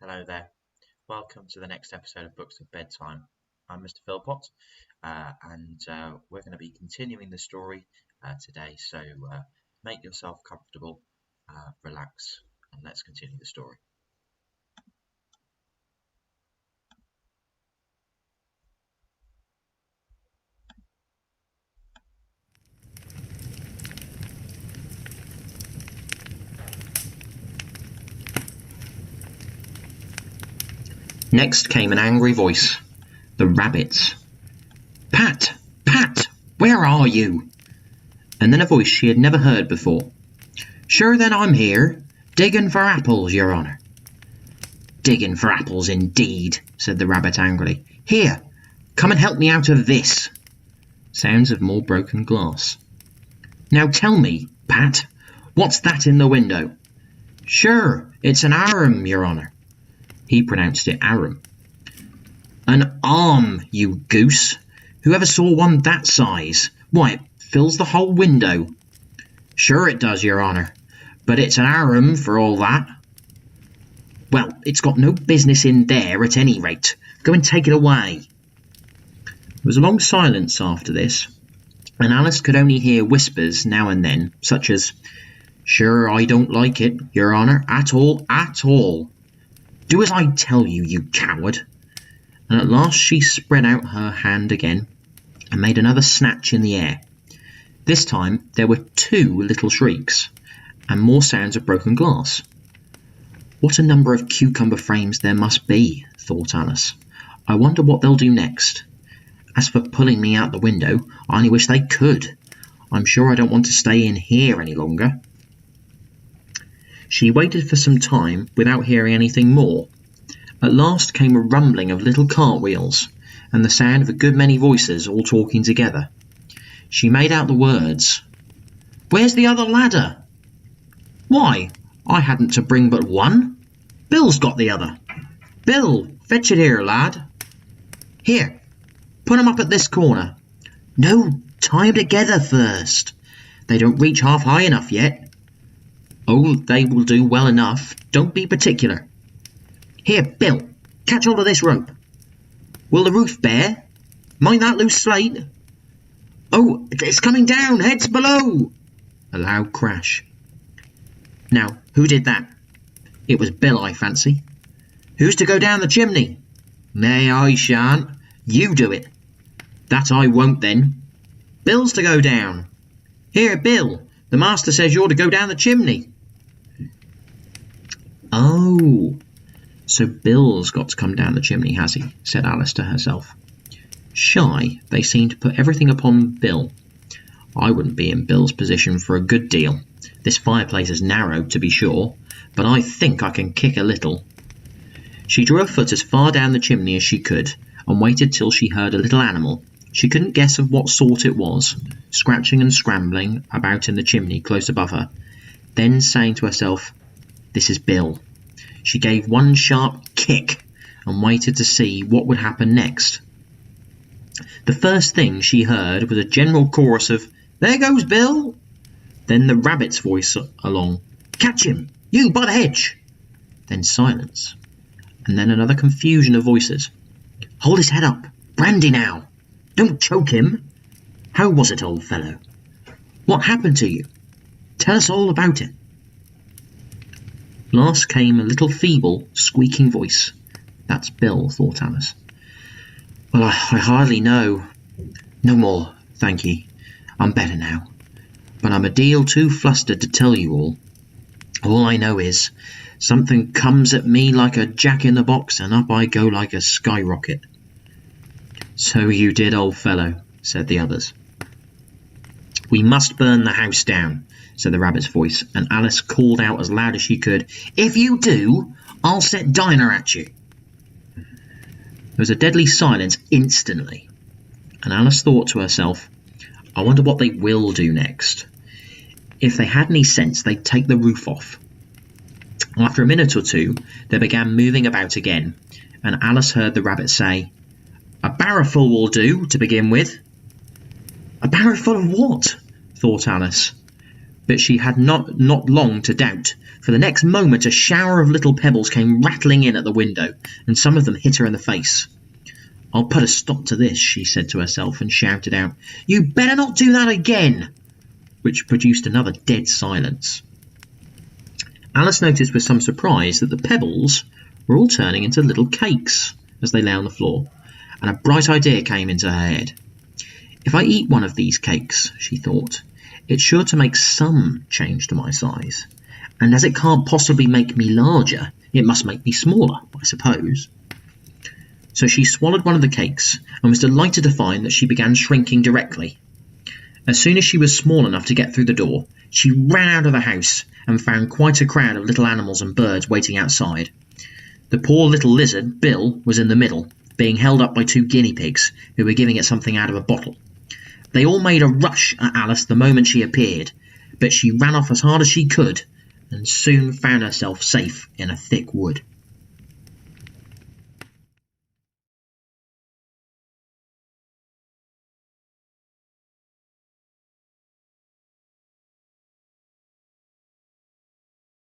Hello there. Welcome to the next episode of Books of Bedtime. I'm Mr. Philpott, and we're going to be continuing the story today. So make yourself comfortable, relax, and let's continue the story. Next came an angry voice. The rabbits. Pat! Pat! Where are you? And then a voice she had never heard before. Sure then I'm here, digging for apples, your honour. Digging for apples indeed, said the rabbit angrily. Here, come and help me out of this. Sounds of more broken glass. Now tell me, Pat, what's that in the window? Sure, it's an arum, your honour. He pronounced it arum. An arm, you goose. Whoever saw one that size? Why, it fills the whole window. Sure it does, your honour, but it's an arum for all that. Well, it's got no business in there at any rate. Go and take it away. There was a long silence after this, and Alice could only hear whispers now and then, such as, Sure, I don't like it, your honour, at all, at all. Do as I tell you, you coward. And at last she spread out her hand again and made another snatch in the air. This time there were two little shrieks and more sounds of broken glass. What a number of cucumber frames there must be, thought Alice. I wonder what they'll do next. As for pulling me out the window, I only wish they could. I'm sure I don't want to stay in here any longer. She waited for some time without hearing anything more. At last came a rumbling of little cartwheels and the sound of a good many voices all talking together. She made out the words, Where's the other ladder? Why, I hadn't to bring but one. Bill's got the other. Bill, fetch it here, lad. Here, put 'em up at this corner. No, tie 'em together first. They don't reach half high enough yet. Oh, they will do well enough. Don't be particular. Here, Bill, catch hold of this rope. Will the roof bear? Mind that loose slate. Oh, it's coming down, heads below. A loud crash. Now, who did that? It was Bill, I fancy. Who's to go down the chimney? Nay, I shan't. You do it. That I won't then. Bill's to go down. Here, Bill, the master says you're to go down the chimney. Oh, so Bill's got to come down the chimney, has he? Said Alice to herself. Shy, they seem to put everything upon Bill. I wouldn't be in Bill's position for a good deal. This fireplace is narrow, to be sure, but I think I can kick a little. She drew her foot as far down the chimney as she could, and waited till she heard a little animal. She couldn't guess of what sort it was, scratching and scrambling about in the chimney close above her. Then saying to herself, This is Bill. She gave one sharp kick and waited to see what would happen next. The first thing she heard was a general chorus of, There goes Bill! Then the rabbit's voice along, Catch him! You, by the hedge! Then silence. And then another confusion of voices. Hold his head up! Brandy now! Don't choke him! How was it, old fellow? What happened to you? Tell us all about it. Last came a little feeble, squeaking voice. That's Bill, thought Alice. Well, I hardly know. No more, thank ye. I'm better now. But I'm a deal too flustered to tell you all. All I know is, something comes at me like a jack-in-the-box and up I go like a skyrocket. So you did, old fellow, said the others. We must burn the house down, said the rabbit's voice, and Alice called out as loud as she could, If you do, I'll set Dinah at you. There was a deadly silence instantly, and Alice thought to herself, I wonder what they will do next. If they had any sense, they'd take the roof off. After a minute or two, they began moving about again, and Alice heard the rabbit say, A barrowful will do, to begin with. A barrowful of what? Thought Alice. But she had not long to doubt, for the next moment a shower of little pebbles came rattling in at the window, and some of them hit her in the face. "I'll put a stop to this," she said to herself, and shouted out, "You better not do that again!" which produced another dead silence. Alice noticed with some surprise that the pebbles were all turning into little cakes as they lay on the floor, and a bright idea came into her head. "If I eat one of these cakes," she thought, "it's sure to make some change to my size, and as it can't possibly make me larger, it must make me smaller, I suppose." So she swallowed one of the cakes and was delighted to find that she began shrinking directly. As soon as she was small enough to get through the door, she ran out of the house and found quite a crowd of little animals and birds waiting outside. The poor little lizard, Bill, was in the middle, being held up by 2 guinea pigs who were giving it something out of a bottle. They all made a rush at Alice the moment she appeared, but she ran off as hard as she could and soon found herself safe in a thick wood.